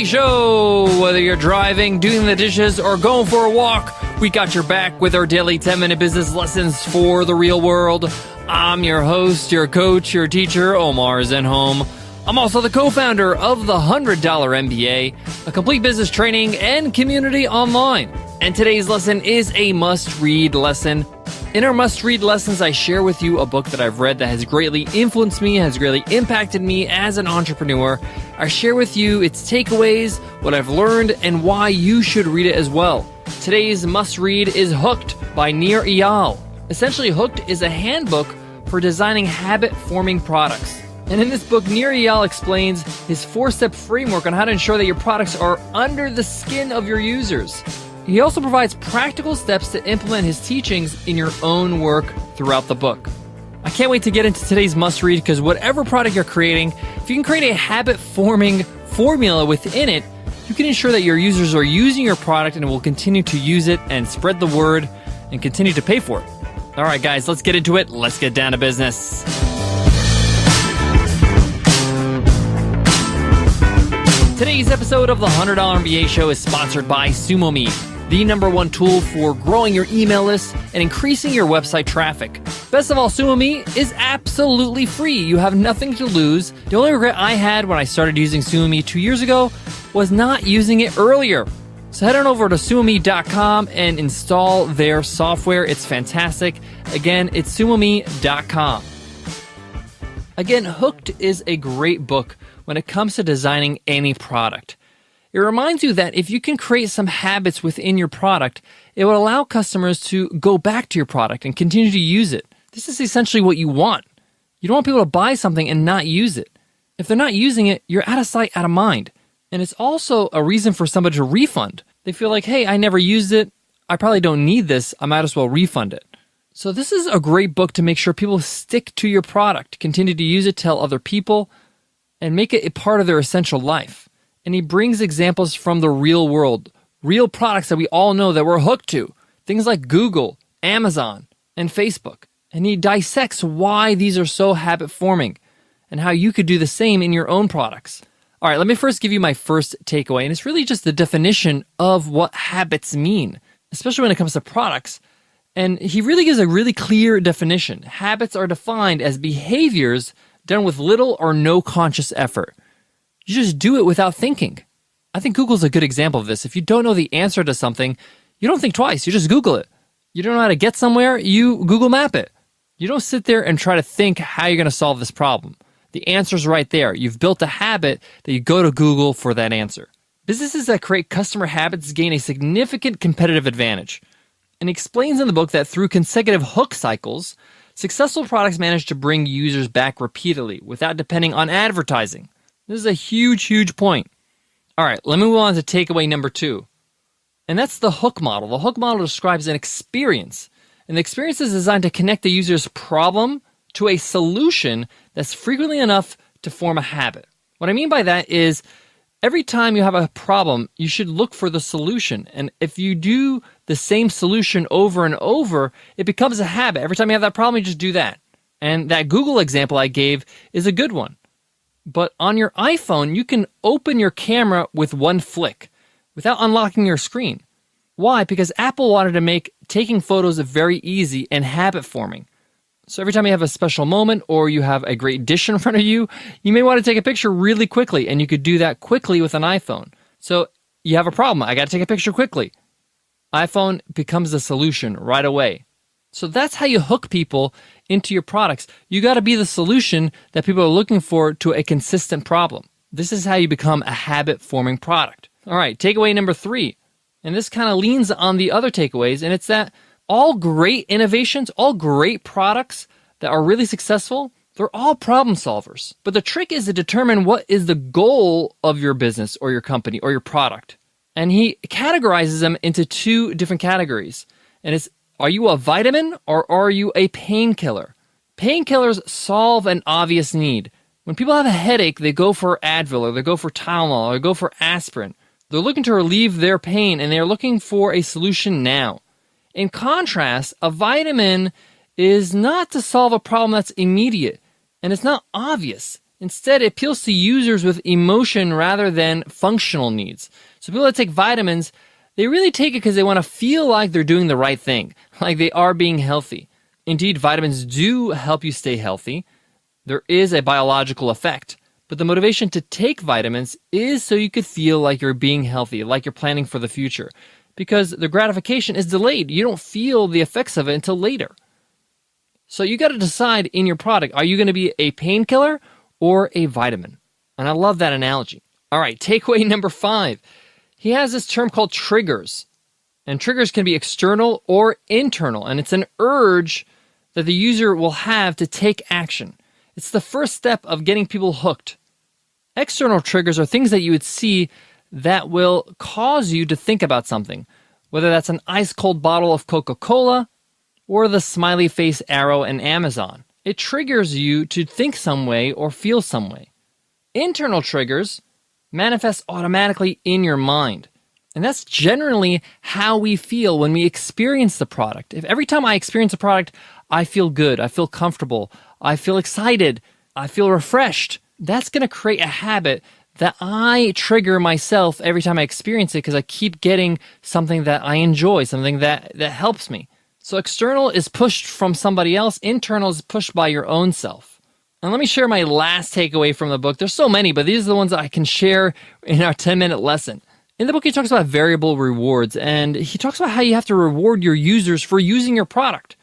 MBA show. Whether you're driving, doing the dishes, or going for a walk, we got your back with our daily 10-minute business lessons for the real world. I'm your host, your coach, your teacher, Omar Zenhom. I'm also the co-founder of the $100 MBA, a complete business training and community online. And today's lesson is a must-read lesson. In our must-read lessons, I share with you a book that I've read that has greatly influenced me, has greatly impacted me as an entrepreneur. I share with you its takeaways, what I've learned, and why you should read it as well. Today's must-read is Hooked by Nir Eyal. Essentially, Hooked is a handbook for designing habit-forming products. And in this book, Nir Eyal explains his 4-step framework on how to ensure that your products are under the skin of your users. He also provides practical steps to implement his teachings in your own work throughout the book. I can't wait to get into today's must-read because whatever product you're creating, if you can create a habit-forming formula within it, you can ensure that your users are using your product and will continue to use it and spread the word and continue to pay for it. All right, guys, let's get into it. Let's get down to business. Today's episode of the $100 MBA show is sponsored by SumoMe, the #1 tool for growing your email list and increasing your website traffic. Best of all, SumoMe is absolutely free. You have nothing to lose. The only regret I had when I started using SumoMe 2 years ago was not using it earlier. So head on over to SumoMe.com and install their software. It's fantastic. Again, it's SumoMe.com. Again, Hooked is a great book when it comes to designing any product. It reminds you that if you can create some habits within your product, it will allow customers to go back to your product and continue to use it. This is essentially what you want. You don't want people to buy something and not use it. If they're not using it, you're out of sight, out of mind. And it's also a reason for somebody to refund. They feel like, hey, I never used it. I probably don't need this. I might as well refund it. So this is a great book to make sure people stick to your product, continue to use it, tell other people, and make it a part of their essential life. And he brings examples from the real world, real products that we all know that we're hooked to, things like Google, Amazon, and Facebook. And he dissects why these are so habit-forming and how you could do the same in your own products. All right, let me first give you my first takeaway, and it's really just the definition of what habits mean, especially when it comes to products. And he really gives a really clear definition. Habits are defined as behaviors done with little or no conscious effort. You just do it without thinking. I think Google's a good example of this. If you don't know the answer to something, you don't think twice. You just Google it. You don't know how to get somewhere, you Google map it. You don't sit there and try to think how you're going to solve this problem. The answer's right there. You've built a habit that you go to Google for that answer. Businesses that create customer habits gain a significant competitive advantage. And he explains in the book that through consecutive hook cycles, successful products manage to bring users back repeatedly without depending on advertising. This is a huge, huge point. All right, let me move on to takeaway number 2. And that's the hook model. The hook model describes an experience. And the experience is designed to connect the user's problem to a solution that's frequently enough to form a habit. What I mean by that is every time you have a problem, you should look for the solution. And if you do the same solution over and over, it becomes a habit. Every time you have that problem, you just do that. And that Google example I gave is a good one. But on your iPhone, you can open your camera with one flick without unlocking your screen. Why? Because Apple wanted to make taking photos very easy and habit-forming. So every time you have a special moment or you have a great dish in front of you, you may want to take a picture really quickly, and you could do that quickly with an iPhone. So you have a problem. I got to take a picture quickly. iPhone becomes the solution right away. So that's how you hook people into your products. You got to be the solution that people are looking for to a consistent problem. This is how you become a habit-forming product. All right, takeaway number 3. And this kind of leans on the other takeaways, and it's that all great innovations, all great products that are really successful, they're all problem solvers. But the trick is to determine what is the goal of your business or your company or your product. And he categorizes them into 2 different categories. And it's, are you a vitamin or are you a painkiller? Painkillers solve an obvious need. When people have a headache, they go for Advil or they go for Tylenol or they go for aspirin. They're looking to relieve their pain and they're looking for a solution now. In contrast, a vitamin is not to solve a problem that's immediate and it's not obvious. Instead, it appeals to users with emotion rather than functional needs. So people that take vitamins, they really take it because they want to feel like they're doing the right thing, like they are being healthy. Indeed, vitamins do help you stay healthy. There is a biological effect, but the motivation to take vitamins is so you could feel like you're being healthy, like you're planning for the future, because the gratification is delayed. You don't feel the effects of it until later. So you got to decide in your product, are you going to be a painkiller or a vitamin? And I love that analogy. All right, takeaway number 5. He has this term called triggers. And triggers can be external or internal, and it's an urge that the user will have to take action. It's the first step of getting people hooked. External triggers are things that you would see that will cause you to think about something, whether that's an ice-cold bottle of Coca-Cola or the smiley face arrow in Amazon. It triggers you to think some way or feel some way. Internal triggers manifest automatically in your mind. And that's generally how we feel when we experience the product. If every time I experience a product, I feel good, I feel comfortable, I feel excited, I feel refreshed, that's going to create a habit that I trigger myself every time I experience it because I keep getting something that I enjoy, something that helps me. So external is pushed from somebody else, internal is pushed by your own self. And let me share my last takeaway from the book. There's so many, but these are the ones that I can share in our 10-minute lesson. In the book, he talks about variable rewards, and he talks about how you have to reward your users for using your product.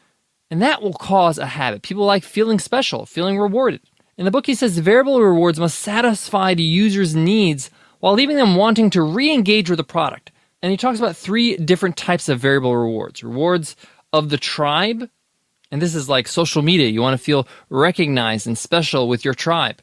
And that will cause a habit. People like feeling special, feeling rewarded. In the book, he says variable rewards must satisfy the user's needs while leaving them wanting to re-engage with the product. And he talks about 3 different types of variable rewards. Rewards of the tribe, and this is like social media. You want to feel recognized and special with your tribe.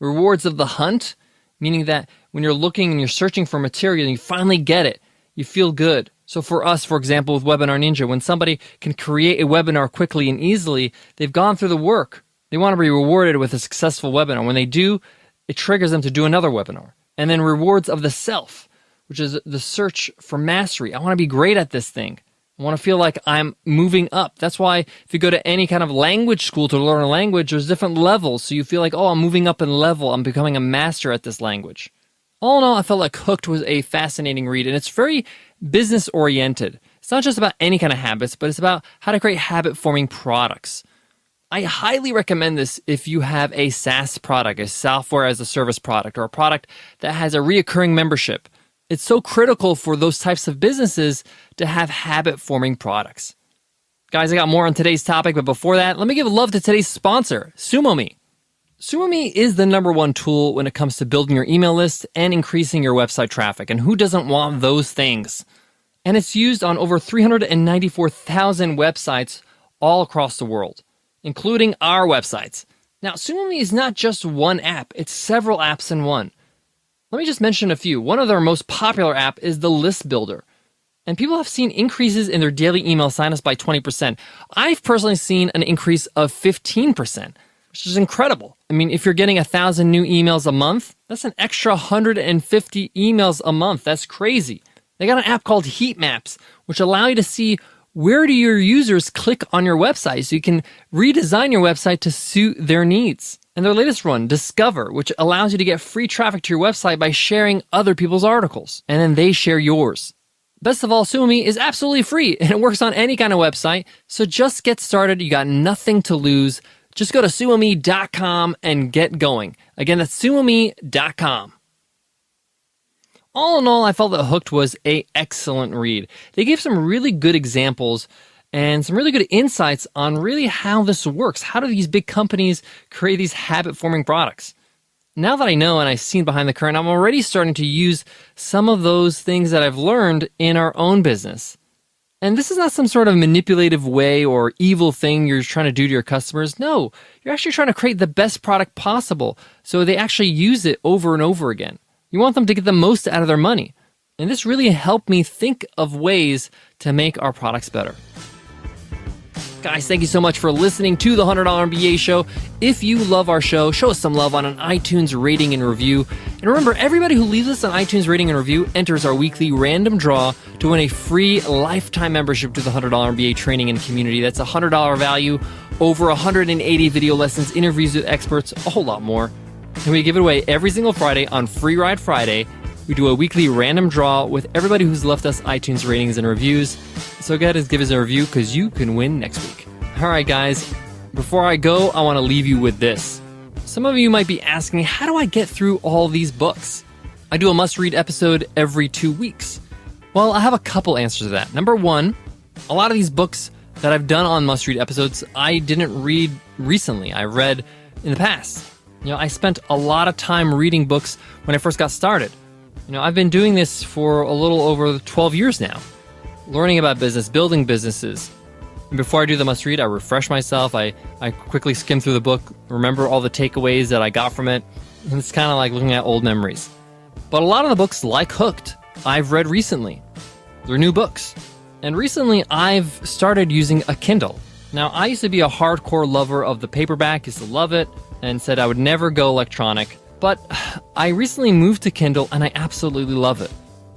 Rewards of the hunt, meaning that when you're looking and you're searching for material and you finally get it, you feel good. So for us, for example, with Webinar Ninja, when somebody can create a webinar quickly and easily, they've gone through the work. They want to be rewarded with a successful webinar. When they do, it triggers them to do another webinar. And then rewards of the self, which is the search for mastery. I want to be great at this thing. I want to feel like I'm moving up. That's why if you go to any kind of language school to learn a language, there's different levels. So you feel like, oh, I'm moving up in level. I'm becoming a master at this language. All in all, I felt like Hooked was a fascinating read, and it's very business-oriented. It's not just about any kind of habits, but it's about how to create habit-forming products. I highly recommend this if you have a SaaS product, a software as a service product, or a product that has a reoccurring membership. It's so critical for those types of businesses to have habit-forming products. Guys, I got more on today's topic, but before that, let me give love to today's sponsor, SumoMe. SumoMe is the #1 tool when it comes to building your email list and increasing your website traffic, and who doesn't want those things? And it's used on over 394,000 websites all across the world, including our websites. Now, SumoMe is not just one app, it's several apps in one. Let me just mention a few. One of their most popular app is the List Builder. And people have seen increases in their daily email signups by 20%. I've personally seen an increase of 15%, which is incredible. I mean, if you're getting 1,000 new emails a month, that's an extra 150 emails a month. That's crazy. They got an app called Heat Maps, which allow you to see where do your users click on your website so you can redesign your website to suit their needs. And their latest one, Discover, which allows you to get free traffic to your website by sharing other people's articles, and then they share yours. Best of all, SumoMe is absolutely free, and it works on any kind of website, so just get started. You got nothing to lose. Just go to SumoMe.com and get going. Again, that's SumoMe.com. All in all, I felt that Hooked was an excellent read. They gave some really good examples and some really good insights on really how this works. How do these big companies create these habit-forming products? Now that I know and I've seen behind the curtain, I'm already starting to use some of those things that I've learned in our own business. And this is not some sort of manipulative way or evil thing you're trying to do to your customers. No, you're actually trying to create the best product possible so they actually use it over and over again. You want them to get the most out of their money. And this really helped me think of ways to make our products better. Guys, thank you so much for listening to the $100 MBA show. If you love our show, show us some love on an iTunes rating and review. And remember, everybody who leaves us an iTunes rating and review enters our weekly random draw to win a free lifetime membership to the $100 MBA Training and Community. That's a $100 value, over 180 video lessons, interviews with experts, a whole lot more. and we give it away every single Friday on Free Ride Friday. We do a weekly random draw with everybody who's left us iTunes ratings and reviews. So go ahead and give us a review because you can win next week. All right, guys. Before I go, I want to leave you with this. Some of you might be asking, how do I get through all these books? I do a must-read episode every 2 weeks. Well, I have a couple answers to that. Number one, a lot of these books that I've done on must-read episodes, I didn't read recently. I read in the past. I spent a lot of time reading books when I first got started. I've been doing this for a little over 12 years now, learning about business, building businesses. And before I do the must-read, I refresh myself. I quickly skim through the book, remember all the takeaways that I got from it. And it's kind of like looking at old memories. But a lot of the books, like Hooked, I've read recently. They're new books. And recently, I've started using a Kindle. Now, I used to be a hardcore lover of the paperback, used to love it, and said I would never go electronic. But I recently moved to Kindle, and I absolutely love it.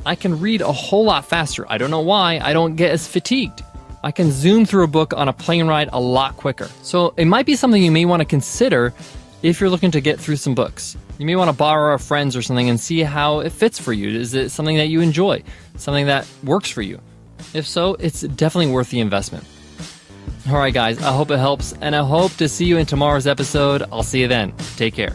I can read a whole lot faster. I don't know why. I don't get as fatigued. I can zoom through a book on a plane ride a lot quicker. So it might be something you may want to consider if you're looking to get through some books. You may want to borrow a friend's or something and see how it fits for you. Is it something that you enjoy? Something that works for you? If so, it's definitely worth the investment. All right, guys, I hope it helps, and I hope to see you in tomorrow's episode. I'll see you then. Take care.